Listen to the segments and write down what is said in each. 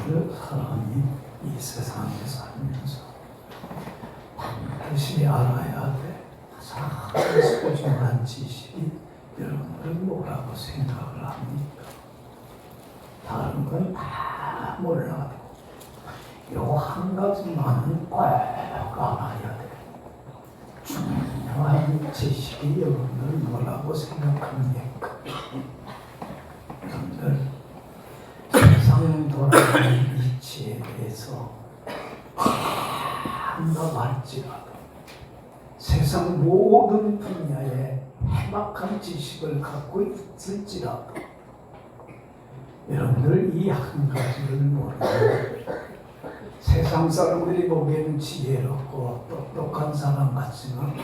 여러분들 사람이 이 세상에 살면서 반드시 알아야 돼. 가장 소중한 지식이 여러분들은 뭐라고 생각을 합니까? 다른 건 다 몰라도 요 한 가지만은 꼭 알아야 돼. 중요한 지식이 여러분들 뭐라고 생각합니까? 여러분들 세상 돌아가는 이치에 대해서 한다 할지라도 세상 모든 분야에 해박한 지식을 갖고 있을지라도 여러분들 이 한 가지를 모르면 세상 사람들이 보기에는 지혜롭고 똑똑한 사람 같지만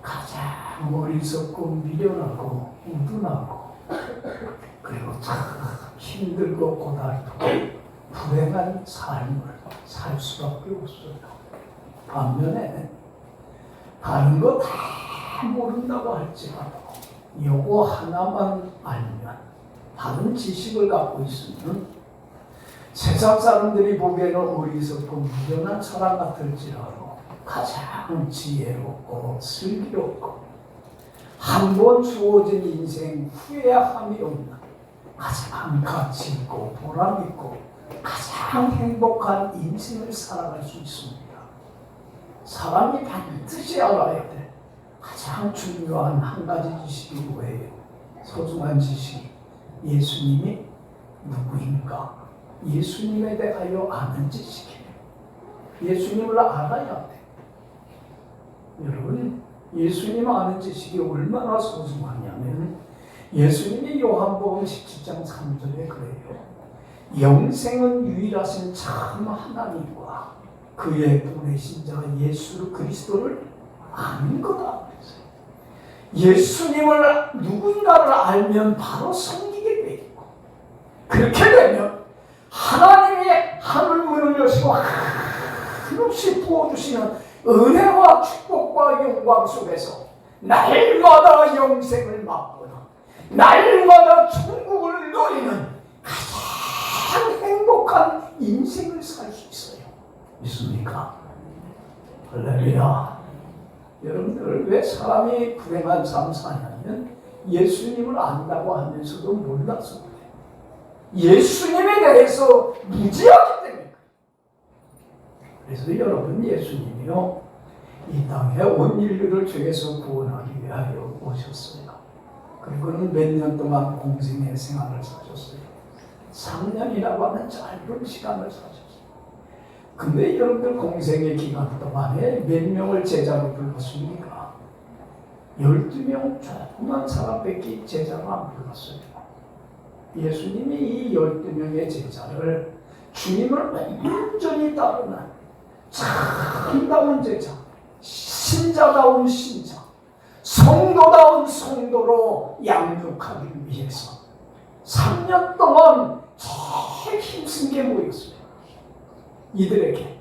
가장 어리석고 미련하고 우둔하고 그리고 참 힘들고 고달프고 불행한 삶을 살 수밖에 없어요. 반면에 다른 거 다 모른다고 할지라도 요거 하나만 알면 다른 지식을 갖고 있으면 세상 사람들이 보기에는 어리석고 미련한 사람 같을지라도 가장 지혜롭고 슬기롭고 한 번 주어진 인생 후회함이 없는 가장 가치 있고 보람 있고 가장 행복한 인생을 살아갈 수 있습니다. 사람이 반드시 알아야 돼. 가장 중요한 한 가지 지식이 뭐예요? 소중한 지식이 예수님이 누구인가? 예수님에 대하여 아는 지식이에요. 예수님을 알아야 돼. 여러분, 예수님 아는 지식이 얼마나 소중하냐면 예수님이 요한복음 17장 3절에 그래요. 영생은 유일하신 참 하나님과 그의 보내신 자 예수 그리스도를 아는 거다. 예수님을 누군가를 알면 바로 섬기게 돼 있고 그렇게 되면 하나님이 하늘 문을 여시고 한없이 부어주시는 은혜와 축복과 영광 속에서 날마다 영생을 맛보는 날마다 천국을 누리는 가장 행복한 인생을 살 수 있어요. 믿습니까? 할렐루야. 여러분들 왜 사람이 불행한 삶 사냐면 예수님을 안다고 하면서도 몰라서 그래요. 예수님에 대해서 무지하기 때문에. 그래서 여러분 예수님이요 이 땅에 온 인류를 죄에서 구원하기 위하여 오셨어요. 그리고는 몇 년 동안 공생의 생활을 사셨어요. 3년이라고 하는 짧은 시간을 사셨어요. 근데 여러분들 공생의 기간 동안에 몇 명을 제자로 불렀습니까? 12명 조그만 사람밖에 제자로 안 불렀어요. 예수님이 이 12명의 제자를 주님을 온전히 따르는 참다운 제자, 신자다운 신자, 성도다운 성도로 양육하기 위해서 3년 동안 제일 힘쓴 게 뭐였어요? 이들에게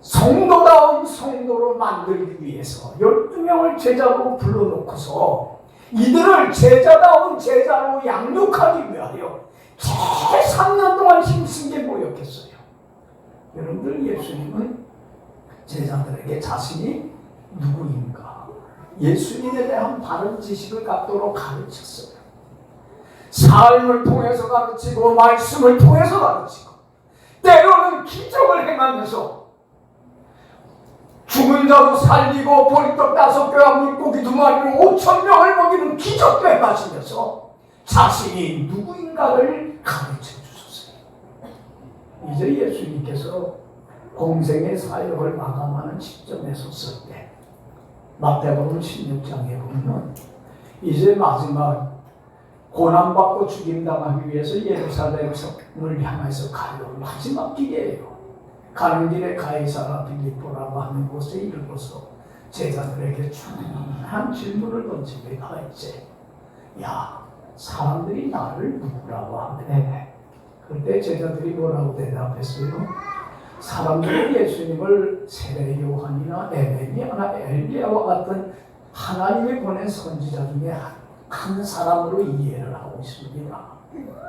성도다운 성도로 만들기 위해서 12명을 제자로 불러놓고서 이들을 제자다운 제자로 양육하기 위하여 제일 3년 동안 힘쓴 게 뭐였겠어요? 여러분들 예수님은 제자들에게 자신이 누구인가 예수님에 대한 바른 지식을 갖도록 가르쳤어요. 삶을 통해서 가르치고 말씀을 통해서 가르치고 때로는 기적을 행하면서 죽은 자도 살리고 보리떡 5개와 물고기 2마리로 5,000명을 먹이는 기적도 행하시면서 자신이 누구인가를 가르쳐 주셨어요. 이제 예수님께서 공생의 사역을 마감하는 시점에 섰을 때 마태복음 16장에 보면 이제 마지막 고난받고 죽임당하기 위해서 예루살렘을 향해서 가요. 마지막 길이에요. 가는 길에 가이사라 빌립보라고 하는 곳에 이르러서 제자들에게 중요한 질문을 던집니다. 이제 야 사람들이 나를 누구라고 하네. 그때 제자들이 뭐라고 대답했어요? 사람들이 예수님을 세례 요한이나 에레미야나 엘리야와 같은 하나님이 보낸 선지자 중에 한 사람으로 이해를 하고 있습니다.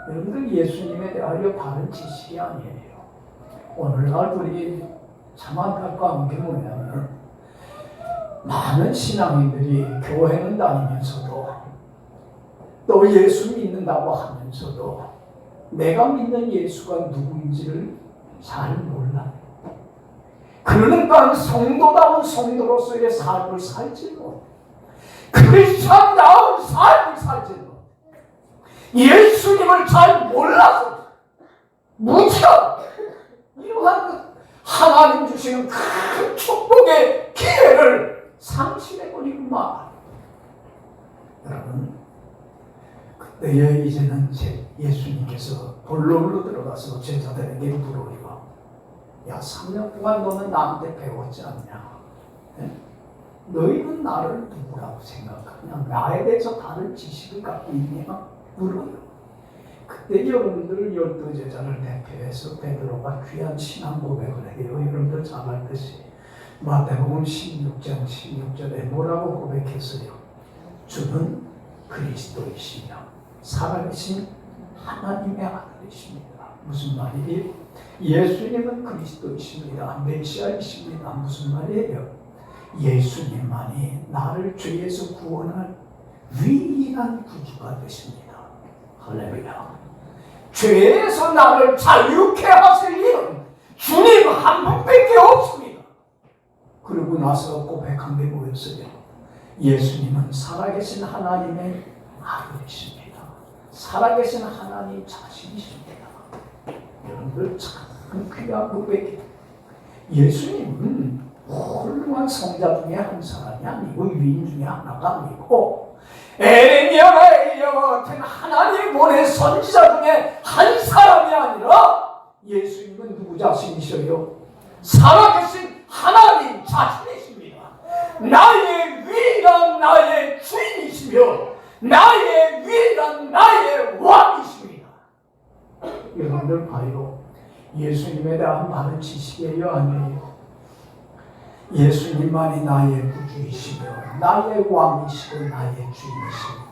여러분들 예수님에 대하여 바른 지식이 아니에요. 오늘날 우리 참 안타까운 게 뭐냐면 많은 신앙인들이 교회는 다니면서도 또 예수 믿는다고 하면서도 내가 믿는 예수가 누구인지를 잘 몰라요. 그러니까 성도다운 성도로서의 삶을 살지 못해. 크리스찬다운 삶을 살지 못해. 예수님을 잘 몰라서 무지가 이러한 하나님 주시는 큰 축복의 기회를 상실해버리고 말. 여러분, 그때에 이제는 예수님께서 본론으로 들어가서 제자들에게 물어요. 야, 3년 동안 너는 나한테 배웠지 않냐? 네? 너희는 나를 누구라고 생각하냐? 나에 대해서 다른 지식을 갖고 있냐? 물어요. 그때 여러분들 12제자를 대표해서 베드로가 귀한 신앙 고백을 해요. 여러분들 잘 알듯이 마태복음 16장 16절에 뭐라고 고백했어요? 주는 그리스도이시며 살아계신 하나님의 아들이십니다. 무슨 말이에요? 예수님은 그리스도이십니다. 메시아이십니다. 무슨 말이에요? 예수님만이 나를 죄에서 구원할 위대한 구주가 되십니다. 할렐루야. 죄에서 나를 자유케 하실 일은 주님 한 분밖에 없습니다. 그러고 나서 고백한 게 뭐였어요? 예수님은 살아계신 하나님의 아들이십니다. 살아계신 하나님 자신이십니다. 여러분들 참 귀한 고백이에요. 예수님은 훌륭한 성자 중에 한 사람이 아니고 유인 중에 하나가 아니고 에레미야와 엘리야와 같은 하나님 보낸 선지자 중에 한 사람이 아니라 예수님은 누구 자신이셔요? 살아계신 하나님 자신이십니다. 나의 위일한 나의 주인이시며 나의 위일한 나의 왕이십니다. 여러분들 봐요. 예수님에 대한 바른 지식이에요, 아니에요? 예수님만이 나의 구주이시며 나의 왕이시고 나의 주인이십니다.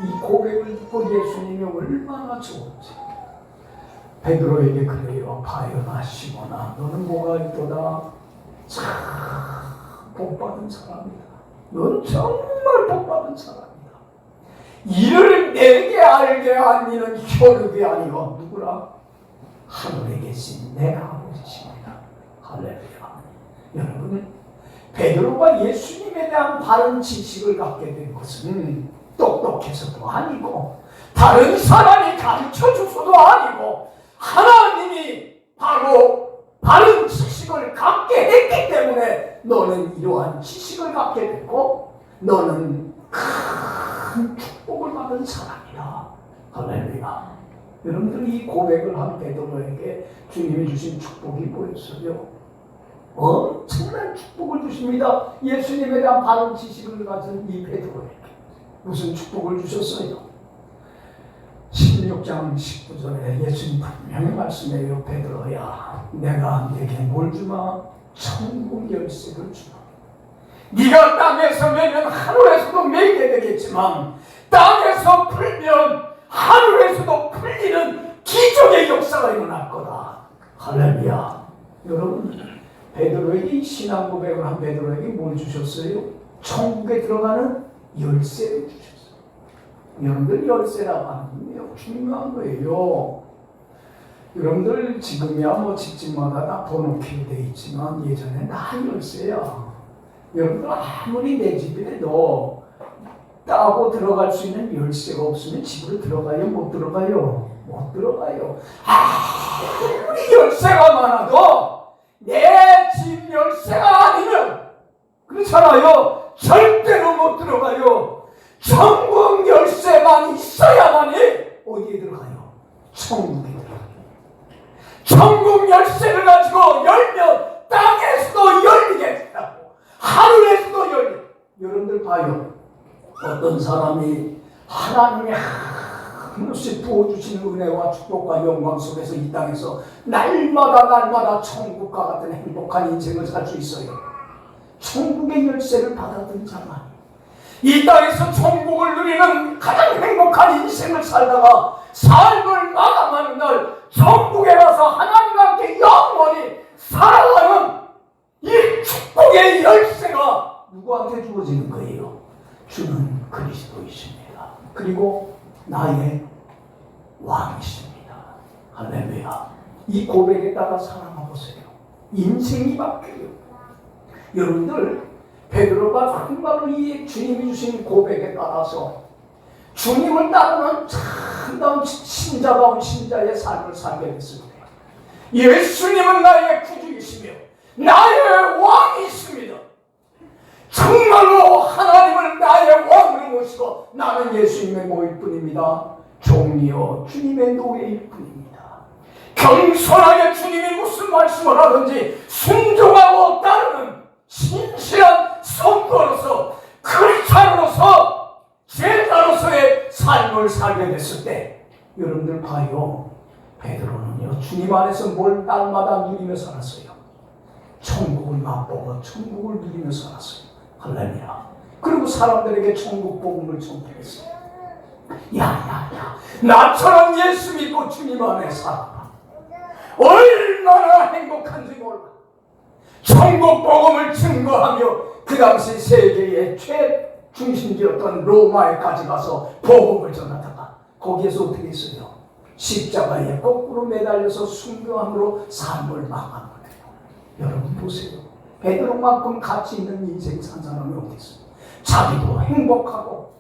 이 고백을 듣고 예수님이 얼마나 좋은지 베드로에게 그래요. 바요나 시몬아 너는 뭐가 있도다? 참 복받은 사람이다. 넌 정말 복받은 사람이다. 이를 내게 알게 한 이는 혈육이 아니고 누구라? 하늘에 계신 내 아버지십니다. 할렐루야. 여러분, 베드로가 예수님에 대한 바른 지식을 갖게 된 것은 똑똑해서도 아니고 다른 사람이 가르쳐줘서도 아니고 하나님이 바로 바른 지식을 갖게 했기 때문에 너는 이러한 지식을 갖게 됐고 너는 큰 축복을 받은 사람이다. 할렐루야. 여러분들 이 고백을 한 베드로에게 주님이 주신 축복이 뭐였어요? 엄청난 축복을 주십니다. 예수님에 대한 바른 지식을 가진 이 베드로에게 무슨 축복을 주셨어요? 16장 19절에 예수님 분명히 말씀해요. 베드로야 내가 네게 뭘 주마? 천국 열쇠를 주마. 네가 땅에서 매면 하늘에서도 매게 되겠지만 땅에서 풀면 하늘에서도 풀리는 기적의 역사가 일어날 거다. 할렐루야. 여러분 베드로에게 이 신앙 고백을 한 베드로에게 뭘 주셨어요? 천국에 들어가는 열쇠를 주셨어요. 여러분들 열쇠라고 하는 게 매우 중요한 거예요. 여러분들 지금이야 뭐 집집마다 다 번호키로 돼 있지만 예전에 다 열쇠야. 여러분들 아무리 내 집이라도 따고 들어갈 수 있는 열쇠가 없으면 집으로 들어가요? 못 들어가요? 못 들어가요. 아무리 열쇠가 많아도 내 집 열쇠가 아니면 그렇잖아요. 절대로 못 들어가요. 천국 열쇠만 있어야만이 어디에 들어가요? 천국에 들어가요. 천국 열쇠를 가지고 열면 땅에서도 열리게 된다고 하늘에서도 열리게. 여러분들 봐요. 어떤 사람이 하나님의 한없이 부어주시는 은혜와 축복과 영광 속에서 이 땅에서 날마다 천국과 같은 행복한 인생을 살 수 있어요. 천국의 열쇠를 받아든 자만 이 땅에서 천국을 누리는 가장 행복한 인생을 살다가 삶을 마감하는 날 천국에 가서 하나님과 함께 영원히 살아가는 이 축복의 열쇠가 누구한테 주어지는 거예요? 주는 그리스도이십니다. 그리고 나의 왕이십니다. 할렐루야. 이 고백에 따라 살아가보세요. 인생이 바뀌어요. 여러분들 베드로가 정말로 이 주님이 주신 고백에 따라서 주님을 따르는 참다운 신자다운 신자의 삶을 살게 됐습니다. 예수님은 나의 구주이시며 나의 왕이십니다. 정말로 하나님을 나의 왕으로 모시고 나는 예수님의 모일 뿐입니다. 종이요 주님의 노예일 뿐입니다. 겸손하게 주님이 무슨 말씀을 하든지 순종하고 따르는 신실한 성도로서 크리스찬으로서 제자로서의 삶을 살게 됐을 때 여러분들 봐요. 베드로는요 주님 안에서 뭘 날마다 누리며 살았어요. 천국을 맛보고 천국을 누리며 살았어요. 할렐루야. 그리고 사람들에게 천국 복음을 전파했어요. 야야야 나처럼 예수 믿고 주님 안에 살아라. 얼마나 행복한지 몰라. 천국 복음을 증거하며 그 당시 세계의 최중심지였던 로마에까지 가서 복음을 전하다가 거기에서 어떻게 했어요? 십자가에 거꾸로 매달려서 순교함으로 삶을 마감하는 거예요. 여러분 보세요. 베드로만큼 가치 있는 인생 산 사람이 어디 있어요? 자기도 행복하고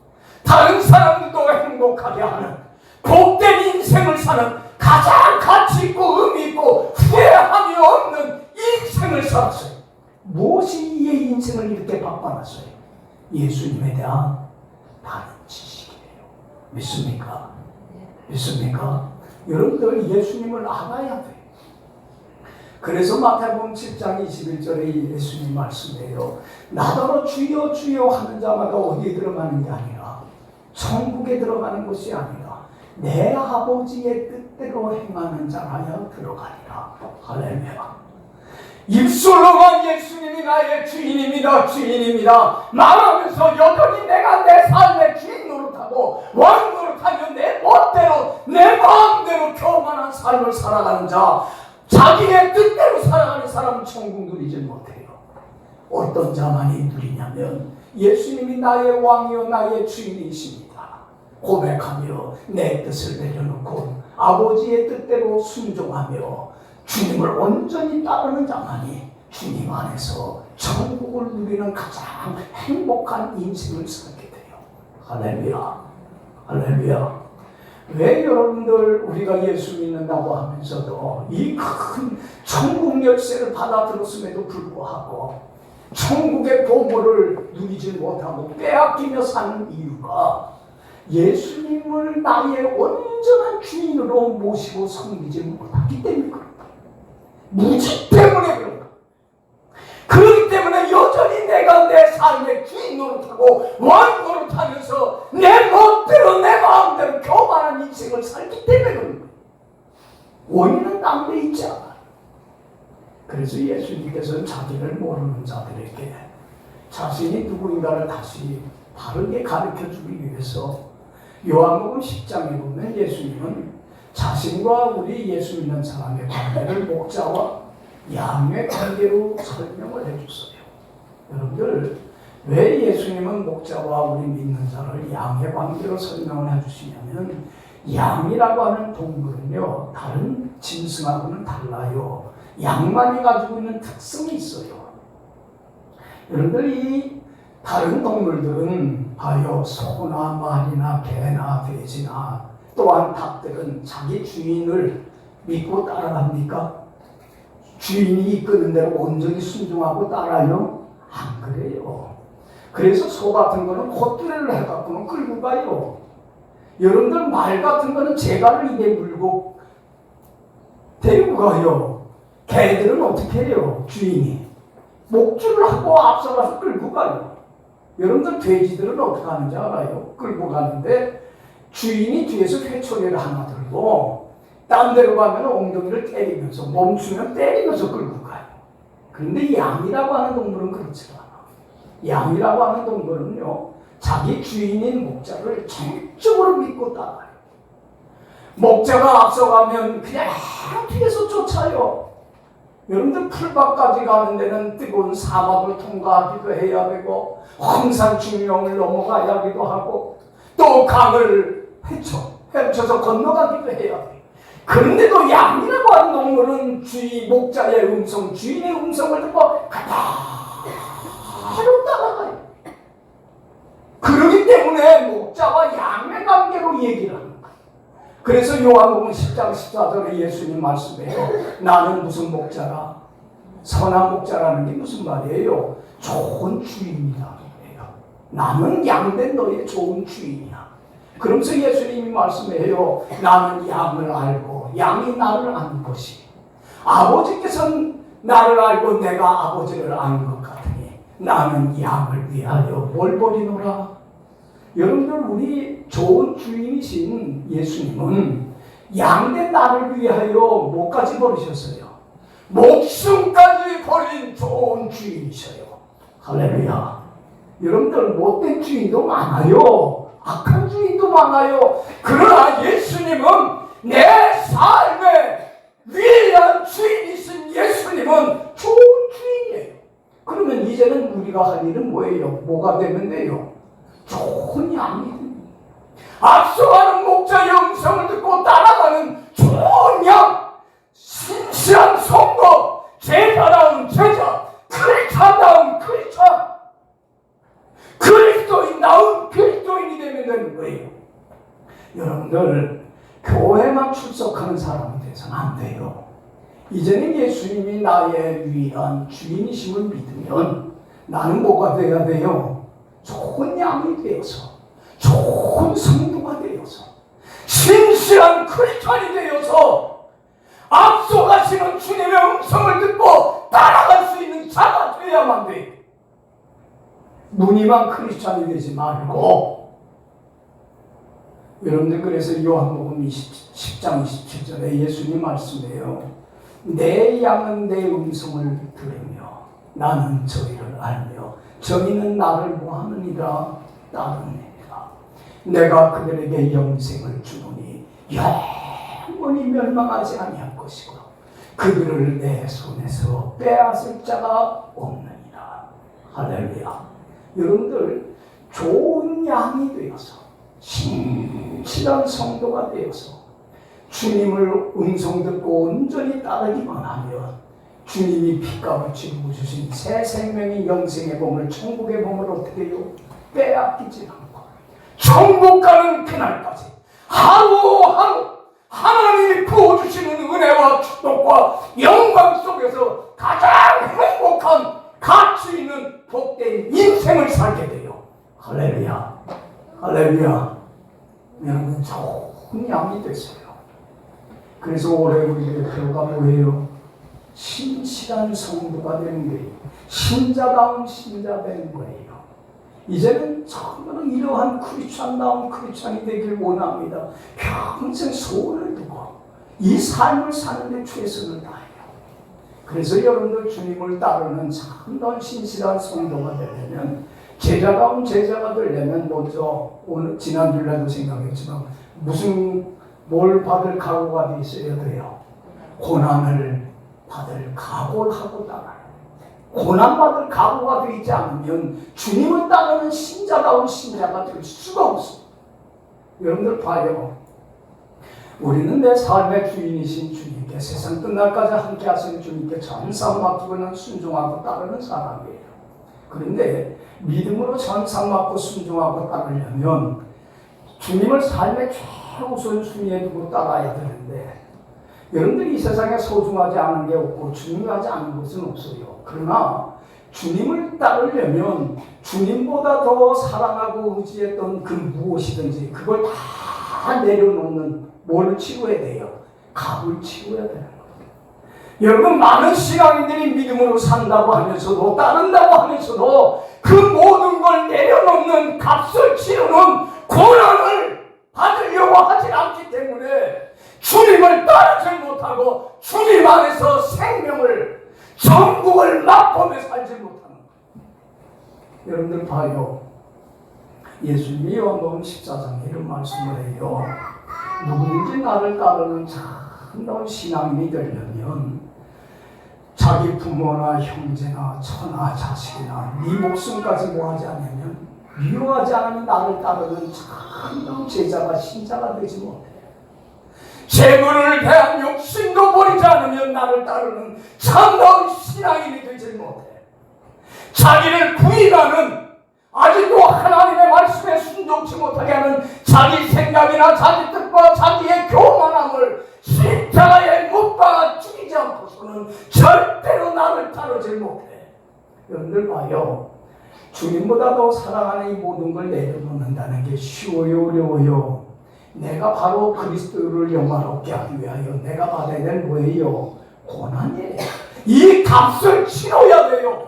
다른 사람들도 행복하게 하는 복된 인생을 사는 가장 가치 있고 의미 있고 후회함이 없는 인생을 살았어요. 무엇이 이의 인생을 이렇게 바꿔놨어요? 예수님에 대한 바른 지식이에요. 믿습니까? 믿습니까? 여러분들 예수님을 알아야 돼요. 그래서 마태복음 7장 21절에 예수님 말씀해요. 나더러 주여 주여 하는 자마다 어디에 들어가는 게 아니라 천국에 들어가는 것이 아니라 내 아버지의 뜻대로 행하는 자라야 들어가리라. 할렐루야. 입술로만 예수님이 나의 주인입니다 주인입니다 말하면서 여전히 내가 내 삶의 주인 노릇하고 왕 노릇하며 내 멋대로 내 마음대로 교만한 삶을 살아가는 자, 자기의 뜻대로 살아가는 사람은 천국 누리지 못해요. 어떤 자만이 누리냐면 예수님이 나의 왕이요 나의 주인이십니다 고백하며 내 뜻을 내려놓고 아버지의 뜻대로 순종하며 주님을 온전히 따르는 자만이 주님 안에서 천국을 누리는 가장 행복한 인생을 살게 돼요. 할렐루야. 할렐루야. 왜 여러분들 우리가 예수 믿는다고 하면서도 이 큰 천국 열쇠를 받아들였음에도 불구하고 천국의 보물을 누리지 못하고 빼앗기며 사는 이유가 예수님을 나의 온전한 주인으로 모시고 섬기지 못하기 때문에 그런 거예요. 무지 때문에 그런 거예요. 그렇기 때문에 여전히 내가 내 삶의 주인 노릇하고 왕 노릇하면서 내 멋대로 내 마음대로 교만한 인생을 살기 때문에 그런 거예요. 원인은 딴 데 있지 않아요. 그래서 예수님께서는 자기를 모르는 자들에게 자신이 누구인가를 다시 바르게 가르쳐주기 위해서 요한복음 10장에 보면 예수님은 자신과 우리 예수 믿는 사람의 관계를 목자와 양의 관계로 설명을 해줬어요. 여러분들 왜 예수님은 목자와 우리 믿는 자를 양의 관계로 설명을 해주시냐면 양이라고 하는 동물은요 다른 짐승하고는 달라요. 양만이 가지고 있는 특성이 있어요. 여러분들 이 다른 동물들은 봐요. 소나 말이나 개나 돼지나 또한 닭들은 자기 주인을 믿고 따라갑니까? 주인이 이끄는 대로 온전히 순종하고 따라요? 안 그래요. 그래서 소 같은 거는 콧뚜레를 해갖고는 끌고 가요. 여러분들 말 같은 거는 재갈을 입에 물고 데리고 가요. 개들은 어떻게 해요? 주인이 목줄을 하고 앞서가서 끌고 가요. 여러분들 돼지들은 어떻게 하는지 알아요? 끌고 가는데 주인이 뒤에서 회초리를 하나 들고 딴 데로 가면 엉덩이를 때리면서 멈추면 때리면서 끌고 가요. 그런데 양이라고 하는 동물은 그렇지 않아. 양이라고 하는 동물은요 자기 주인인 목자를 전적으로 믿고 따라요. 목자가 앞서가면 그냥 뒤에서 쫓아요. 여러분들 풀밭까지 가는 데는 뜨거운 사막을 통과하기도 해야 되고 황산 중령을 넘어가야 하기도 하고 또 강을 헤쳐서 건너가기도 해야 돼. 그런데도 양이라고 하는 동물은 목자의 음성, 주인의 음성을 듣고 그대로 따라가요. 그러기 때문에 목자와 양의 관계로 얘기를 합니다. 그래서 요한복음 10장 14절에 예수님 말씀해요. 나는 무슨 목자라? 선한 목자라는 게 무슨 말이에요? 좋은 주인이다. 나는 양된 너의 좋은 주인이야. 그러면서 예수님이 말씀해요. 나는 양을 알고 양이 나를 아는 것이 아버지께서는 나를 알고 내가 아버지를 아는 것 같으니 나는 양을 위하여 뭘 버리노라. 여러분들 우리 좋은 주인이신 예수님은 양된 나를 위하여 뭐까지 버리셨어요? 목숨까지 버린 좋은 주인이셔요. 할렐루야. 여러분들 못된 주인도 많아요. 악한 주인도 많아요. 그러나 예수님은 내 삶의 위대한 주인이신 예수님은 좋은 주인이에요. 그러면 이제는 우리가 할 일은 뭐예요? 뭐가 되면 돼요? 좋은 양이 됩니다. 앞서가는 목자의 음성을 듣고 따라가는 좋은 양, 신실한 성도, 제자다운 제자, 크리스찬다운 크리스찬, 그리스도인다운 그리스도인이 되면 되는 거예요. 여러분들 교회만 출석하는 사람이 돼서는 안 돼요. 이제는 예수님이 나의 유일한 주인이심을 믿으면 나는 뭐가 돼야 돼요? 좋은 양이 되어서, 좋은 성도가 되어서, 신실한 크리스찬이 되어서 앞서가시는 주님의 음성을 듣고 따라갈 수 있는 자가 되어야만 돼요. 무늬만 크리스찬이 되지 말고. 여러분들 그래서 요한복음 10장 27절에 예수님 말씀해요. 내 양은 내 음성을 들으며 나는 저희를 알며 저희는 나를 뭐하느니라 따르느니라. 내가 그들에게 영생을 주노니 영원히 멸망하지 아니할 것이고 그들을 내 손에서 빼앗을 자가 없느니라. 할렐루야. 여러분들 좋은 양이 되어서 신실한 성도가 되어서 주님을 음성 듣고 온전히 따르기만 하면 주님이 피값을 치르고 주신 새 생명이 영생의 몸을 천국의 몸을 어떻게 해요? 빼앗기지 않고 천국 가는 그날까지 하루하루 하나님이 부어주시는 은혜와 축복과 영광 속에서 가장 행복한 가치 있는 복된 인생을 살게 돼요. 할렐루야. 할렐루야. 여러분 좋은 양이 됐어요. 그래서 올해 우리의 목표가 뭐예요? 신실한 성도가 되는 거예요. 신자다운 신자 되는 거예요. 이제는 정말로 이러한 크리스찬다운 크리스찬이 되길 원합니다. 평생 소원을 두고 이 삶을 사는데 최선을 다해요. 그래서 여러분들 주님을 따르는 참다운 신실한 성도가 되려면, 제자다운 제자가 되려면 먼저 오늘 지난주에도 생각했지만 뭘 받을 각오가 돼 있어야 돼요. 고난을 받을 각오를 하고 따라요. 고난받을 각오가 되지 않으면 주님을 따르는 신자다운 신자가 될 수가 없습니다. 여러분들 봐요. 우리는 내 삶의 주인이신 주님께 세상 끝날까지 함께 하시는 주님께 전상 맡기고는 순종하고 따르는 사람이에요. 그런데 믿음으로 전상 맡고 순종하고 따르려면 주님을 삶의 최우선 순위에 두고 따라야 되는데, 여러분들이 이 세상에 소중하지 않은 게 없고 중요하지 않은 것은 없어요. 그러나 주님을 따르려면 주님보다 더 사랑하고 의지했던 그 무엇이든지 그걸 다 내려놓는 뭘 치워야 돼요? 값을 치워야 되는 거예요. 여러분, 많은 신앙인들이 믿음으로 산다고 하면서도 따른다고 하면서도 그 모든 걸 내려놓는 값을 치르는 고난을 받으려고 하지 않기 때문에 주님을 따르지 못하고 주님 안에서 생명을, 천국을 맛보며 살지 못하는 거예요. 여러분들 봐요. 예수님이 요한복음 14장에 이런 말씀을 해요. 누구든지 나를 따르는 참다운 신앙인이 되려면 자기 부모나 형제나 처나 자식이나 네 목숨까지 뭐하지 않으면 미워하지 않으면 나를 따르는 참다운 제자가 신자가 되지 못해. 재물을 대한 욕심도 버리지 않으면 나를 따르는 참다운 신앙인이 되지 못해. 자기를 부인하는, 아직도 하나님의 말씀에 순종치 못하게 하는 자기 생각이나 자기 뜻과 자기의 교만함을 십자가에 못 박아 죽이지 않고서는 절대로 나를 따르지 못해. 여러분들 봐요. 주님보다 더 사랑하는 이 모든 걸 내려놓는다는 게 쉬워요, 어려워요? 내가 바로 그리스도를 영화롭게 하기 위하여 내가 받아야 될 뭐예요? 고난이에요. 이 값을 치러야 돼요.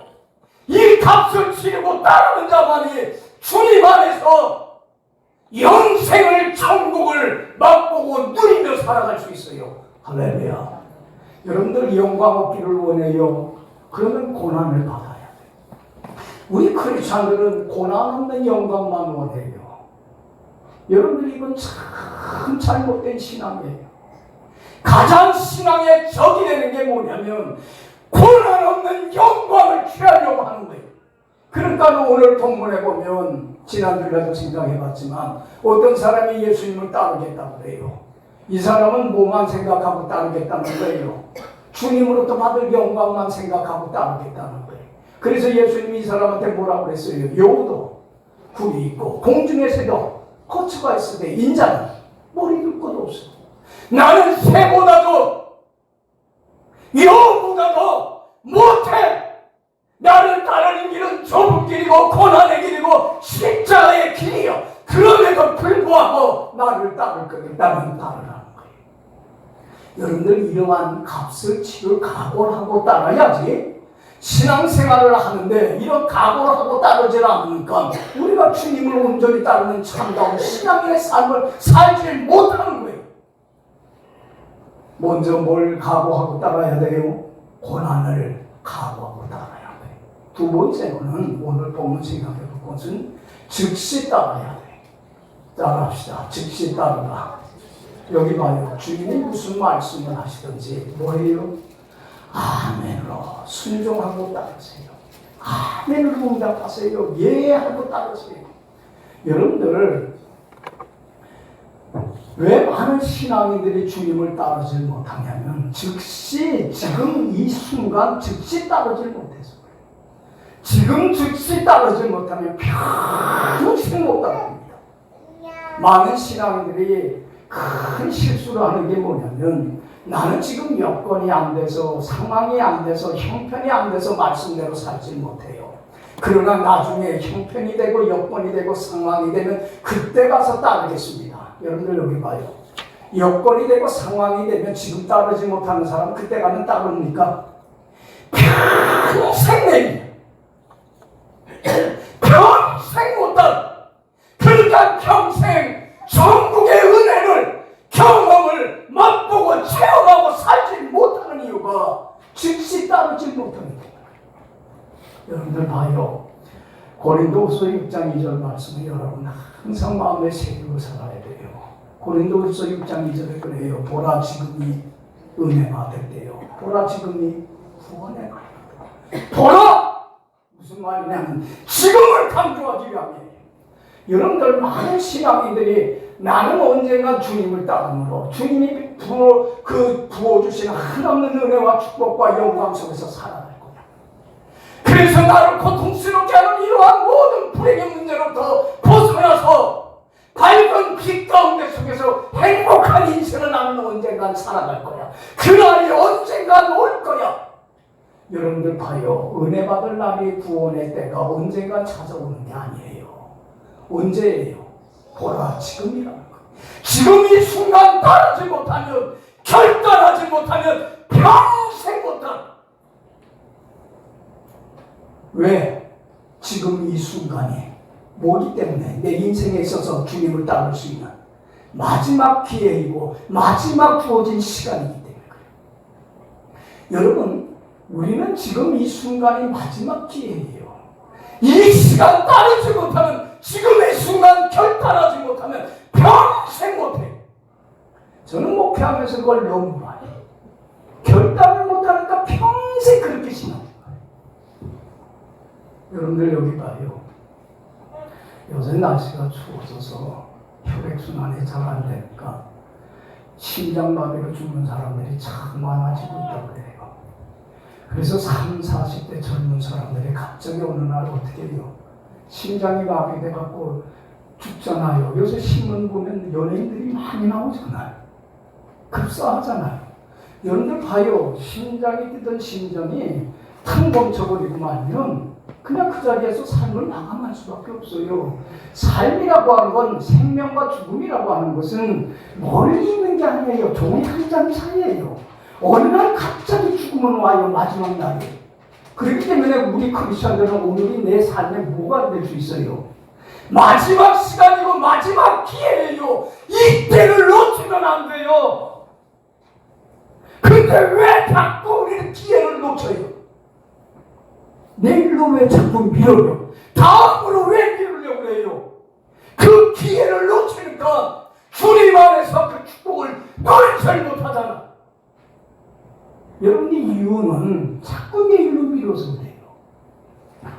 이 값을 치르고 따르는 자만이 주님 안에서 영생을, 천국을 맛보고 누리며 살아갈 수 있어요. 할렐루야. 여러분들 영광 얻기를 원해요. 그러면 고난을 받아야 돼요. 우리 크리스찬들은 고난 없는 영광만 원해요. 여러분들 이건 참 잘못된 신앙이에요. 가장 신앙의 적이 되는 게 뭐냐면 고난 없는 영광을 취하려고 하는 거예요. 그러니까 오늘 본문에 보면 지난주에도 생각해봤지만 어떤 사람이 예수님을 따르겠다고 그래요. 이 사람은 뭐만 생각하고 따르겠다는 거예요. 주님으로부터 받을 영광만 생각하고 따르겠다는 거예요. 그래서 예수님이 이 사람한테 뭐라고 그랬어요? 여우도 굴이 있고 공중에서도 거처가 있을 때 인자는 머리 둘 것도 없어. 나는 새보다도 여우보다도 못해. 나를 따르는 길은 좁은 길이고 고난의 길이고 십자가의 길이요. 그럼에도 불구하고 나를 따를 거겠다면 따르라는 거예요. 여러분들 이러한 값을 치를 각오를 하고 따라야지. 신앙생활을 하는데 이런 각오를 하고 따르질 않으니까 우리가 주님을 온전히 따르는 참다운 신앙의 삶을 살지 못하는 거예요. 먼저 뭘 각오하고 따라야 돼요? 고난을 각오하고 따라야 돼요. 두 번째로는 오늘 본문 생각해 볼 것은 즉시 따라야 돼요. 따라합시다. 즉시 따르라. 여기 봐요. 주님이 무슨 말씀을 하시든지 뭐예요? 아멘으로 순종하고 따르세요. 아멘으로 응답하세요. 예 하고 따르세요. 여러분들 왜 많은 신앙인들이 주님을 따르지 못하냐면 즉시 지금 이 순간 즉시 따르지 못해서 그래요. 지금 즉시 따르지 못하면 평생 못 따릅니다. 많은 신앙인들이 큰 실수를 하는 게 뭐냐면 나는 지금 여건이 안 돼서 상황이 안 돼서 형편이 안 돼서 말씀대로 살지 못해요. 그러나 나중에 형편이 되고 여건이 되고 상황이 되면 그때 가서 따르겠습니다. 여러분들 여기 봐요. 여건이 되고 상황이 되면 지금 따르지 못하는 사람 그때 가면 따릅니까? 평생 내입니다. 평생 못 따라. 그러니까 평생 전국의 은혜를 경험을 맛보고 체험하고 살지 못하는 이유가 즉시 따르지 못하는 거예요. 여러분들 봐요. 고린도후서 6장 2절 말씀을 여러분 항상 마음에 새기고 살아야 돼요. 고린도후서 6장 2절에 그래요. 보라 지금이 은혜 받을 때요. 보라 지금이 구원의 날이다. 보라! 무슨 말이냐면 지금을 강조하기 위함이에요. 여러분들 많은 신앙인들이 나는 언젠가 주님을 따르므로 주님이 부어주신 한없는 은혜와 축복과 영광 속에서 살아갈 거야. 그래서 나를 고통스럽게 하는 이러한 모든 불행의 문제로부터 벗어나서 밝은 빛 가운데 속에서 행복한 인생을 나는 언젠간 살아갈 거야. 그날이 언젠간 올 거야. 여러분들 봐요. 은혜 받을 날이 구원의 때가 언젠간 찾아오는 게 아니에요. 언제예요? 보라 지금이라는 거예요. 지금 이 순간 따르지 못하면 결단하지 못하면 평생 못한다. 왜? 지금 이 순간이 뭐기 때문에 내 인생에 있어서 주님을 따를 수 있는 마지막 기회이고 마지막 주어진 시간이기 때문에 그래요. 여러분 우리는 지금 이 순간이 마지막 기회예요. 이 시간 따르지 못하면 지금의 순간 결단하지 못하면 평생 못해. 저는 목회하면서 그걸 너무 많이 결단을 못하니까 평생 그렇게 신앙. 여러분들 여기 봐요. 요새 날씨가 추워져서 혈액순환이 잘 안 되니까 심장마비로 죽는 사람들이 참 많아지고 있다고 해요. 그래서 30, 40대 젊은 사람들이 갑자기 어느 날 어떻게 해요? 심장이 마비돼갖고 죽잖아요. 요새 신문 보면 연예인들이 많이 나오잖아요. 급사하잖아요. 여러분들 봐요. 심장이 뛰던 심장이 탕 멈춰버리고 말면 그냥 그 자리에서 삶을 마감할 수밖에 없어요. 삶이라고 하는 건, 생명과 죽음이라고 하는 것은 멀리 있는 게 아니에요. 종이 한 장 차이예요. 어느 날 갑자기 죽음은 와요. 마지막 날에. 그렇기 때문에 우리 크리스천들은 오늘이 내 삶에 뭐가 될 수 있어요? 마지막 시간이고 마지막 기회예요. 이때를 놓치면 안 돼요. 근데 왜 자꾸 우리는 기회를 놓쳐요? 내일로 왜 자꾸 미뤄요? 다음으로 왜 미루려고 해요? 그 기회를 놓치니까 주님 안에서 그 축복을 놓지 못하잖아. 여러분의 이유는 자꾸 내일로 미뤄서 그래요.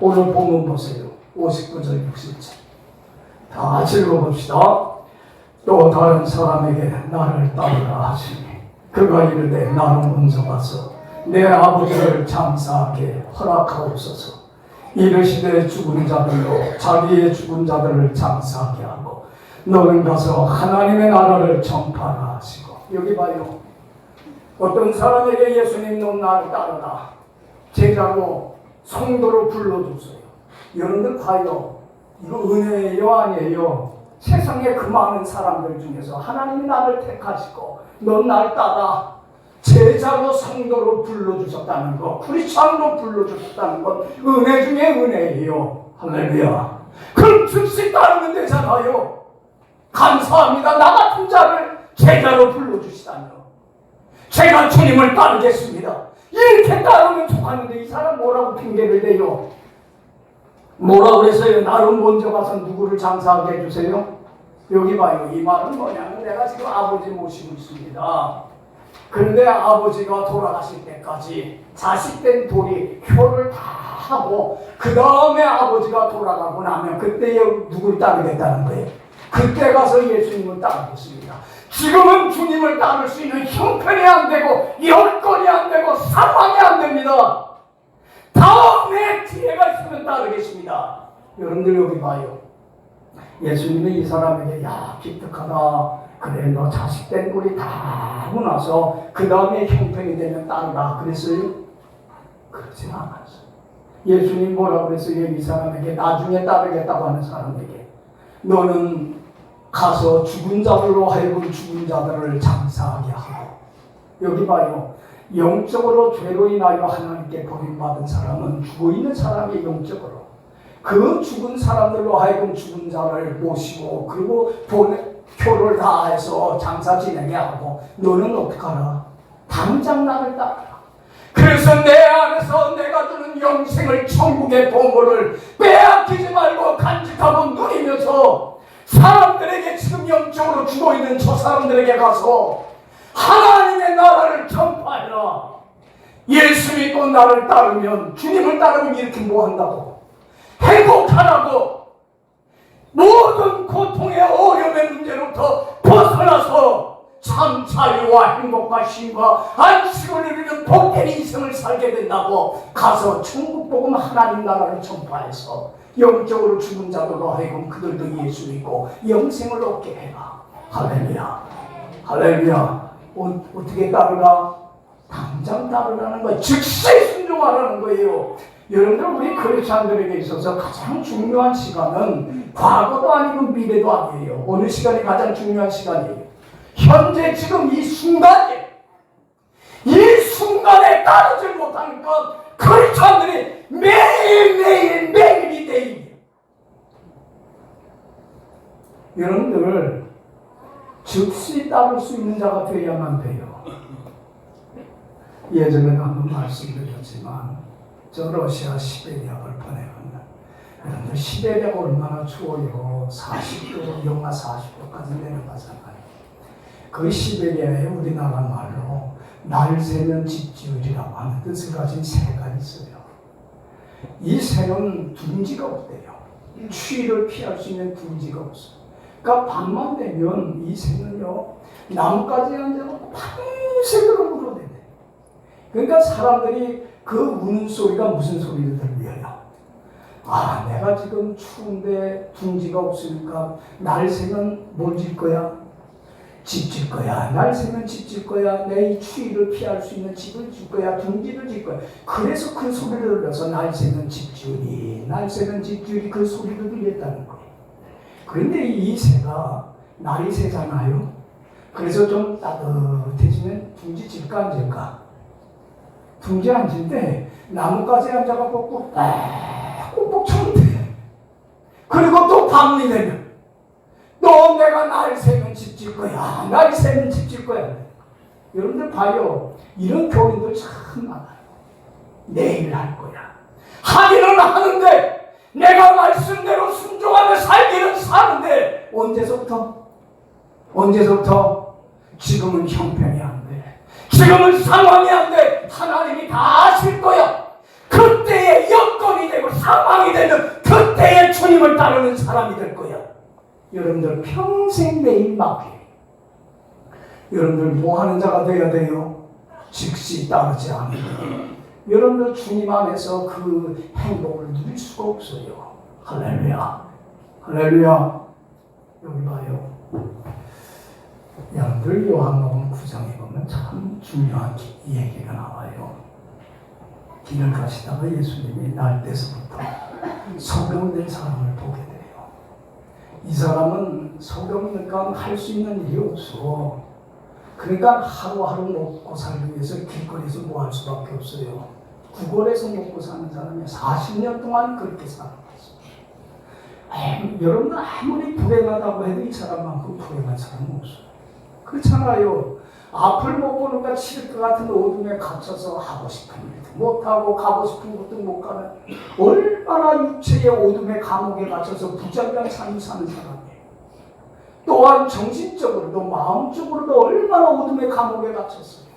오늘 본문 보세요. 59절 60절 다 같이 읽어봅시다. 또 다른 사람에게 나를 따르라 하시니 그가 이르되 나는 먼저 가서 내 아버지를 장사하게 허락하옵소서. 이르시되 죽은 자들로 자기의 죽은 자들을 장사하게 하고 너는 가서 하나님의 나라를 전파하라 하시고. 여기 봐요. 어떤 사람에게 예수님 너 나를 따르라 제자로 성도로 불러줬어요. 여러분들 봐요. 이거 은혜예요 아니에요? 세상에 그 많은 사람들 중에서 하나님이 나를 택하시고 넌 나를 따라 제자로 성도로 불러주셨다는 것, 크리스찬으로 불러주셨다는 것 은혜 중에 은혜예요. 할렐루야. 그럼 즉시 따르면 되잖아요. 감사합니다. 나 같은 자를 제자로 불러주시다뇨. 제가 주님을 따르겠습니다. 이렇게 따르면 좋았는데 이 사람 뭐라고 핑계를 대요? 뭐라고 그랬어요? 나를 먼저 가서 누구를 장사하게 해주세요? 여기 봐요. 이 말은 뭐냐면 내가 지금 아버지 모시고 있습니다. 그런데 아버지가 돌아가실 때까지 자식된 돌이 효를 다 하고 그 다음에 아버지가 돌아가고 나면 그때 누굴 따르겠다는 거예요? 그때 가서 예수님을 따르겠습니다. 지금은 주님을 따를 수 있는 형편이 안 되고 여건이 안 되고 상황이 안 됩니다. 다음에 기회가 있으면 따르겠습니다. 여러분들 여기 봐요. 예수님은 이 사람에게 야 기특하다. 그래 너 자식된 꼴이 다 하고 나서 그 다음에 형편이 되면 따르라 그랬어요? 그렇지 않았어요. 예수님 뭐라고 그랬어요? 이 사람에게 나중에 따르겠다고 하는 사람에게 너는 가서 죽은 자들로 하여금 죽은 자들을 장사하게 하고. 여기 봐요. 영적으로 죄로 인하여 하나님께 버림받은 사람은 죽어있는 사람이 영적으로 그 죽은 사람들로 하여금 죽은 자를 모시고 그리고 표를 다해서 장사 진행해 하고 너는 어떡하라? 당장 나를 따르라. 그래서 내 안에서 내가 주는 영생을 천국의 보물을 빼앗기지 말고 간직하고 누리면서 사람들에게 지금 영적으로 죽어있는 저 사람들에게 가서 하나님의 나라를 전파해라. 예수 믿고 나를 따르면 주님을 따르면 이렇게 뭐 한다고? 행복하라고. 모든 고통의 어려움의 문제로부터 벗어나서 참 자유와 행복과 쉼과 안식을 누리는 복된 인생을 살게 된다고. 가서 천국 복음 하나님 나라를 전파해서 영적으로 죽은 자들로 하여금 그들도 예수 믿고 영생을 얻게 해라. 할렐루야. 할렐루야. 어떻게 따르라? 당장 따르라는 거예요. 즉시 순종하라는 거예요. 여러분들 우리 크리스찬들에게 있어서 가장 중요한 시간은 과거도 아니고 미래도 아니에요. 어느 시간이 가장 중요한 시간이에요? 현재 지금 이 순간이에요. 이 순간에 따르지 못하니까 크리스찬들이 매일이 내일이에요. 여러분들 즉시 따를 수 있는 자가 되어야만 돼요. 예전에 한번 말씀드렸지만 저 러시아 시베리아를 보내면 여러분들 시베리아가 얼마나 추워요. 40도, 영하 40도까지 내려가잖아요. 그 시베리아에 우리나라 말로 날 새면 집 지으리라고 하는 뜻을 가진 새가 있어요. 이 새는 둥지가 없대요. 추위를 피할 수 있는 둥지가 없어요. 그러니까 밤만 되면 이 새는요, 나뭇가지에 앉아서 밤새도록 울어대네. 그러니까 사람들이 그 우는 소리가 무슨 소리를 들려요? 아, 내가 지금 추운데 둥지가 없으니까 날 새면 뭘 질 거야? 집 질 거야. 날 새면 집 질 거야. 내 이 추위를 피할 수 있는 집을 질 거야. 둥지를 질 거야. 그래서 그 소리를 들려서 날 새면 집 지으리, 날 새면 집 지으리 그 소리를 들렸다는 거예요. 그런데 이 새가 날이 새잖아요. 그래서 좀 따뜻해지면 둥지 질까 안 질까? 둥지 앉을 때 나뭇가지에 앉아갖고 꾹꾹 쳤는데, 그리고 또 밤이 되면 너 내가 날 새면 집 질 거야. 날 새면 집 질 거야. 여러분들 봐요. 이런 교인들 참 많아요. 내일 할 거야. 하기는 하는데 내가 말씀대로 순종하며 살기는 사는데 언제서부터? 지금은 형편이 안 돼. 지금은 상황이 안 돼. 하나님이 다 아실 거야. 그때의 여건이 되고 상황이 되면 그때의 주님을 따르는 사람이 될 거야. 여러분들 평생 매일 맡겨요. 여러분들 뭐 하는 자가 되어야 돼요? 즉시 따르지 않으면 여러분들 주님 안에서 그 행복을 누릴 수가 없어요. 할렐루야. 할렐루야. 여기 봐요. 여러분들 요한복음 9장에 보면 참 중요한 얘기가 나와요. 길을 가시다가 예수님이 날때서부터 소경된 사람을 보게 돼요. 이 사람은 소경이니까 할 수 있는 일이 없어. 그러니까 하루하루 먹고 살기 위해서 길거리에서 뭐 할 수밖에 없어요. 구걸에서 먹고 사는 사람이 40년 동안 그렇게 살아왔어요. 여러분 아무리 불행하다고 해도 이 사람만큼 불행한 사람은 없어요. 그렇잖아요. 앞을 못 보는가 칠 것 같은 어둠에 갇혀서 하고 싶은 일도 못하고 가고 싶은 곳도 못 가는 얼마나 육체의 어둠의 감옥에 갇혀서 부자리한 삶을 사는 사람이에요. 또한 정신적으로도 마음적으로도 얼마나 어둠의 감옥에 갇혔어요.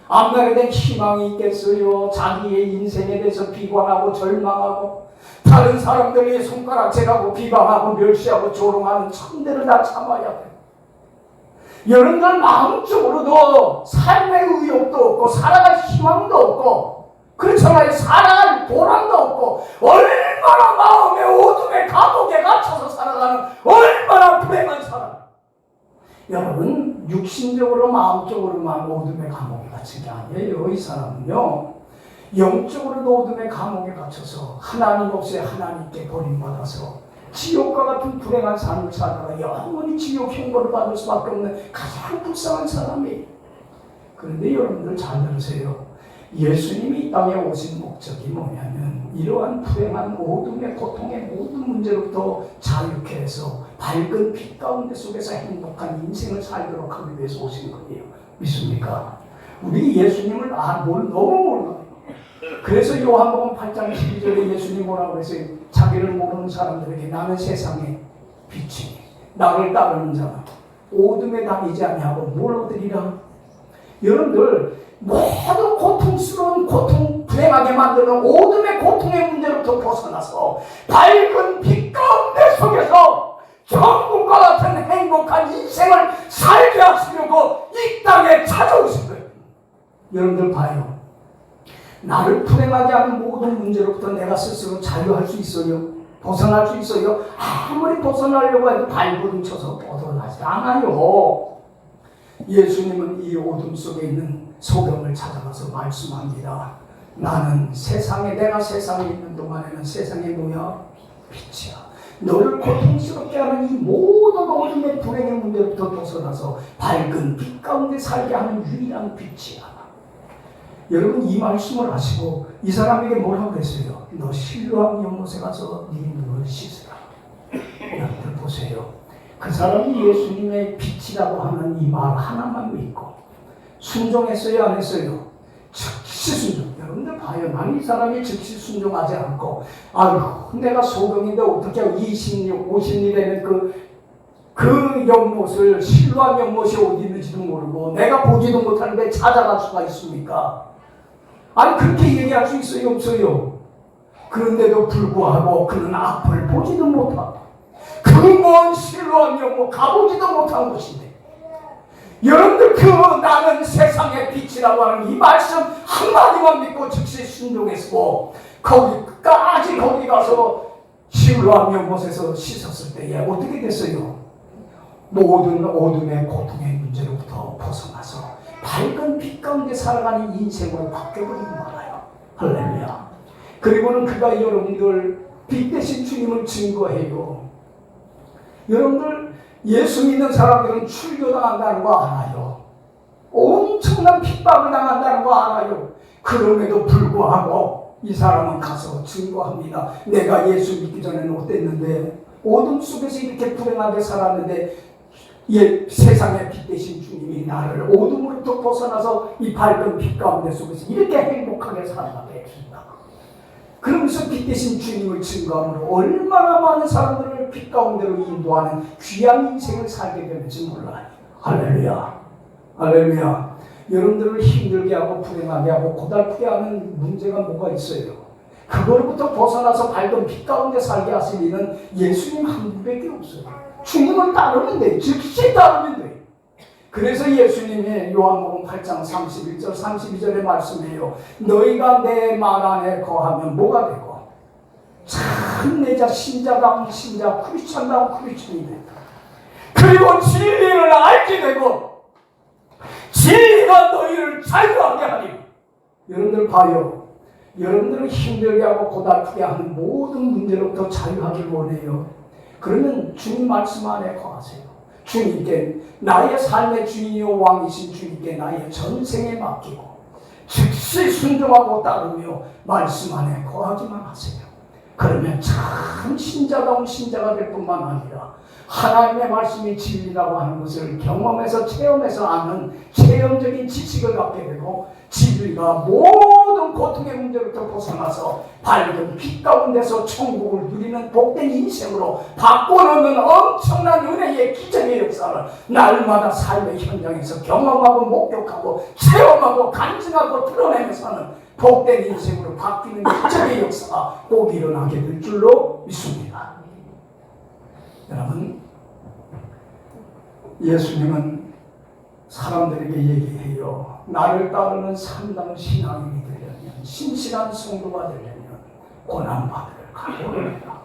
앞날에 대한 희망이 있겠어요. 자기의 인생에 대해서 비관하고 절망하고 다른 사람들이 손가락질하고 비방하고 멸시하고 조롱하는 천대를 다 참아야 돼요. 여러분들 마음적으로도 삶의 의욕도 없고 살아갈 희망도 없고 그렇잖아요. 살아갈 보람도 없고 얼마나 마음의 어둠의 감옥에 갇혀서 살아가는 얼마나 불행한 사람. 여러분 육신적으로 마음적으로만 어둠의 감옥에 갇힌 게 아니에요. 이 사람은요 영적으로도 어둠의 감옥에 갇혀서 하나님 없이 하나님께 버림받아서 지옥과 같은 불행한 삶을 살다가 영원히 지옥 형벌을 받을 수밖에 없는 가장 불쌍한 사람이에요. 그런데 여러분들 잘 들으세요. 예수님이 이 땅에 오신 목적이 뭐냐면 이러한 불행한 어둠의 고통의 모든 문제로부터 자유케 해서 밝은 빛 가운데 속에서 행복한 인생을 살도록 하기 위해서 오신 거예요. 믿습니까? 우리 예수님을 너무 몰라요. 그래서 요한복음 8장 12절에 예수님 뭐라고 그랬어요? 자기를 모르는 사람들에게 나는 세상의 빛이니 나를 따르는 자는 어둠에 다니지 아니하고 뭘 얻으리라? 여러분들 모든 고통스러운 불행하게 만드는 어둠의 고통의 문제로부터 벗어나서 밝은 빛 가운데 속에서 천국과 같은 행복한 인생을 살게 하시려고 이 땅에 찾아오신 거예요. 여러분들 봐요. 나를 불행하게 하는 모든 문제로부터 내가 스스로 자유할 수 있어요? 벗어날 수 있어요? 아무리 벗어나려고 해도 발버둥 쳐서 벗어나지 않아요. 예수님은 이 어둠 속에 있는 소경을 찾아가서 말씀합니다. 나는 내가 세상에 있는 동안에는 세상에 뭐야? 빛이야. 너를 고통스럽게 하는 이 모든 어둠의 불행의 문제로부터 벗어나서 밝은 빛 가운데 살게 하는 유일한 빛이야. 여러분 이 말씀을 하시고 이 사람에게 뭐라고 했어요? 너 실로암 연못에 가서 네 눈을 씻으라. 여러분들 보세요. 그 사람이 예수님의 빛이라고 하는 이 말 하나만 믿고 순종했어요? 안 했어요? 즉시 순종. 여러분들 봐요. 난 이 사람이 즉시 순종하지 않고 아유 내가 소경인데 어떻게 20일, 50일에는 그 그 연못을, 실로암 연못이 어디 있는지도 모르고 내가 보지도 못하는데 찾아갈 수가 있습니까? 아니 그렇게 얘기할 수 있어요? 없어요? 그런데도 불구하고 그는 앞을 보지도 못하고 그 먼 실로암 연못 가보지도 못한 곳인데, 여러분들 그 나는 세상의 빛이라고 하는 이 말씀 한마디만 믿고 즉시 순종했고 거기까지 거기 가서 실로암 연못에서 씻었을 때에 어떻게 됐어요? 모든 어둠의 고통의 문제로부터 벗어나서 밝은 빛 가운데 살아가는 인생으로 바뀌어버리고 말아요. 할렐루야. 그리고는 그가 여러분들 빛 대신 주님을 증거해요. 여러분들 예수 믿는 사람들은 출교당한다는 거 알아요. 엄청난 핍박을 당한다는 거 알아요. 그럼에도 불구하고 이 사람은 가서 증거합니다. 내가 예수 믿기 전에는 어땠는데, 어둠 속에서 이렇게 불행하게 살았는데 세상의 빛 대신 주님이 나를 어둠으로부터 벗어나서 이 밝은 빛 가운데 속에서 이렇게 행복하게 살아가게 했습니다. 그러면서 빛 대신 주님을 증거함으로 얼마나 많은 사람들을 빛 가운데로 인도하는 귀한 인생을 살게 되는지 몰라요. 할렐루야. 할렐루야. 여러분들을 힘들게 하고 불행하게 하고 고달프게 하는 문제가 뭐가 있어요? 그걸부터 벗어나서 밝은 빛 가운데 살게 하실 이는 예수님 한 분밖에 없어요. 주님을 따르면 돼. 즉시 따르면 돼. 그래서 예수님이 요한복음 8장 31절 32절에 말씀해요. 너희가 내 말 안에 거하면 뭐가 되고? 참내자 신자다운 신자, 크리스천다운 크리스천이 된다. 그리고 진리를 알게 되고 진리가 너희를 자유하게 하리. 여러분들 봐요. 여러분들을 힘들게 하고 고달프게 하는 모든 문제로부터 자유하길 원해요. 그러면 주님 말씀 안에 거하세요. 주님께, 나의 삶의 주인이요 왕이신 주님께 나의 전생에 맡기고 즉시 순종하고 따르며 말씀 안에 거하기만 하세요. 그러면 참 신자다운 신자가 될 뿐만 아니라 하나님의 말씀이 진리라고 하는 것을 경험해서 체험해서 아는 체험적인 지식을 갖게 되고 진리가 모든 고통의 문제로부터 벗어나서 밝은 빛 가운데서 천국을 누리는 복된 인생으로 바꿔놓는 엄청난 은혜의 기적의 역사를 날마다 삶의 현장에서 경험하고 목격하고 체험하고 간증하고 드러내면서 하는 복된 인생으로 바뀌는 기적의 역사가 꼭 일어나게 될 줄로 믿습니다. 여러분, 예수님은 사람들에게 얘기해요. 나를 따르는 참다운 신앙인이 되려면, 신실한 성도가 되려면 고난받을 각오를 해라.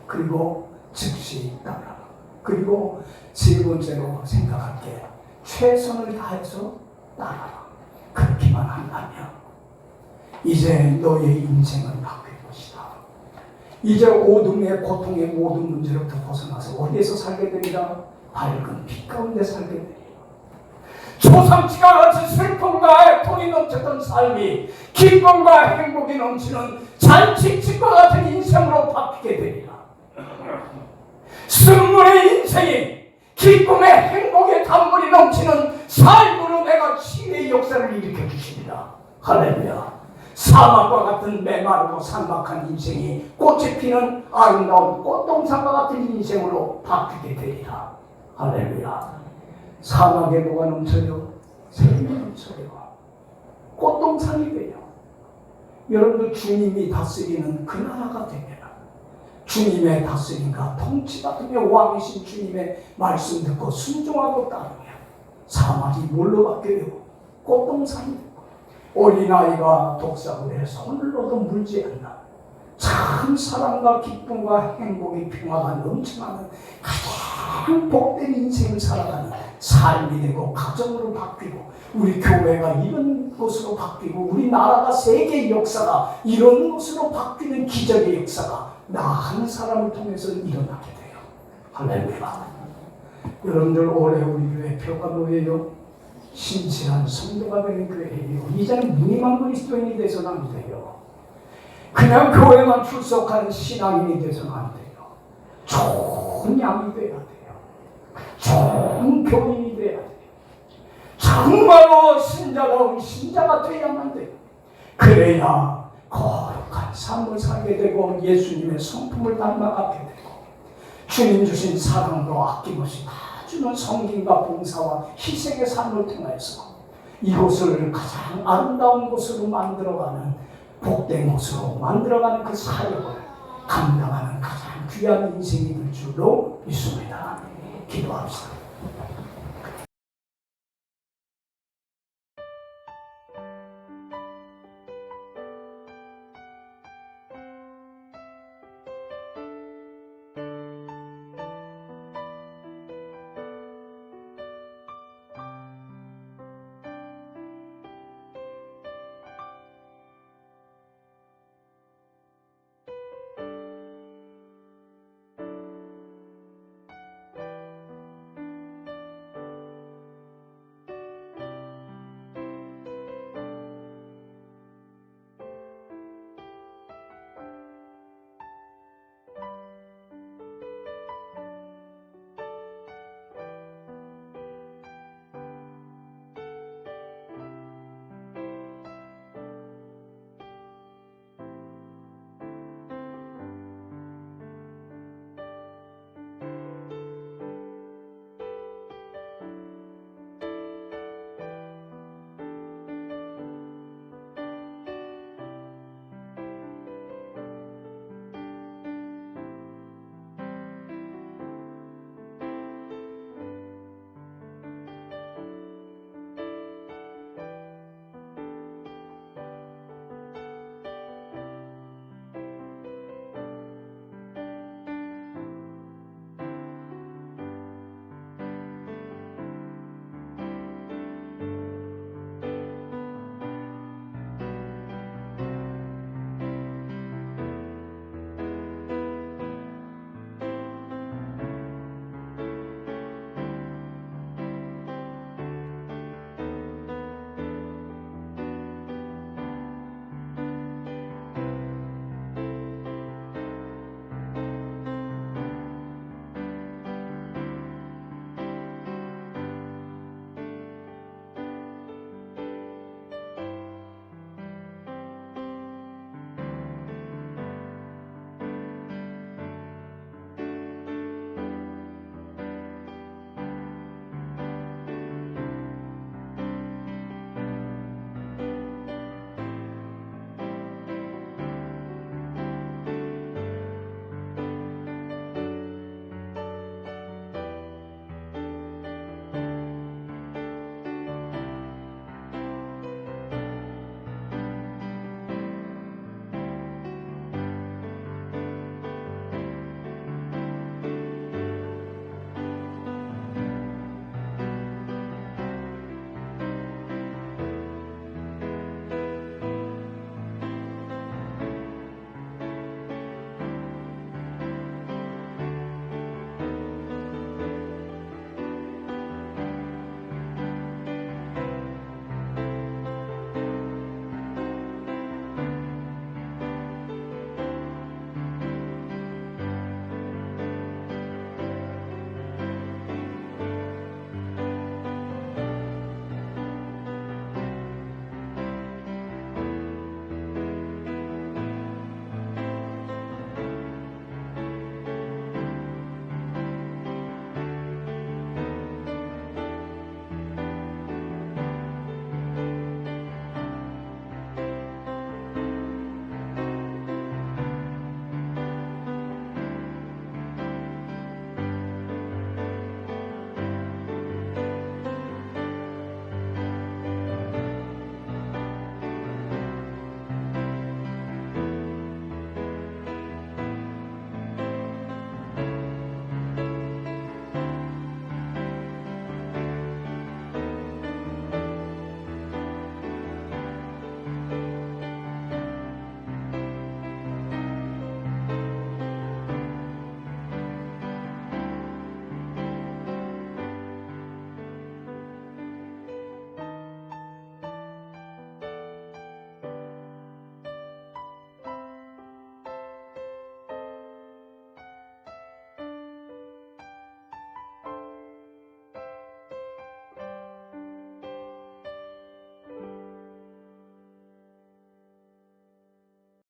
그리고 즉시 따라라. 그리고 세 번째로 생각할게, 최선을 다해서 따라라. 그렇게만 한다면 이제 너의 인생은 바뀔 것이다. 이제 어둠의 고통의 모든 문제로부터 벗어나서 어디에서 살게 됩니다? 밝은 빛 가운데 살게 됩니다. 초상치가 같이 슬픔과 애통이 넘쳤던 삶이 기쁨과 행복이 넘치는 잔치집과 같은 인생으로 바뀌게 됩니다. 승문의 인생이 기쁨의 행복의 단물이 넘치는 삶으로 내가 치유의 역사를 일으켜 주십니다. 할렐루야. 사막과 같은 메마르고 산박한 인생이 꽃이 피는 아름다운 꽃동산과 같은 인생으로 바뀌게 되리라. 할렐루야. 사막에 뭐가 넘쳐요? 생명이 넘쳐요. 꽃동산이 돼요. 여러분들 주님이 다스리는 그 나라가 되면 주님의 다스림과 통치 받으며 왕이신 주님의 말씀 듣고 순종하고 따르면 사막이 뭘로 바뀌어요? 꽃동산이 되고 어린아이가 독사물에 손을 넣어도 물지 않나 참 사랑과 기쁨과 행복이 평화가 넘쳐나는 가장 복된 인생을 살아가는 삶이 되고 가정으로 바뀌고 우리 교회가 이런 곳으로 바뀌고 우리 나라가 세계 역사가 이런 곳으로 바뀌는 기적의 역사가 나 한 사람을 통해서 일어나게 돼요. 할렐루야. 여러분들 올해 우리 교회 표가 뭐예요? 신실한 성도가 되는 교회예요. 이제는 무늬만 그리스도인이 돼서는 안 돼요. 그냥 교회만 출석하는 신앙인이 돼서는 안 돼요. 좋은 양이 돼야 돼요. 좋은 교인이 돼야 돼요. 정말로 신자다운 신자가 돼야만 돼요. 그래야 거룩한 삶을 살게 되고 예수님의 성품을 닮아가게 되고 주님 주신 사랑으로 아낌없이 다 주는 섬김과 봉사와 희생의 삶을 통해서 이곳을 가장 아름다운 곳으로 만들어가는, 복된 곳으로 만들어가는 그 사역을 감당하는 가장 귀한 인생이 될 줄로 믿습니다. 기도합시다.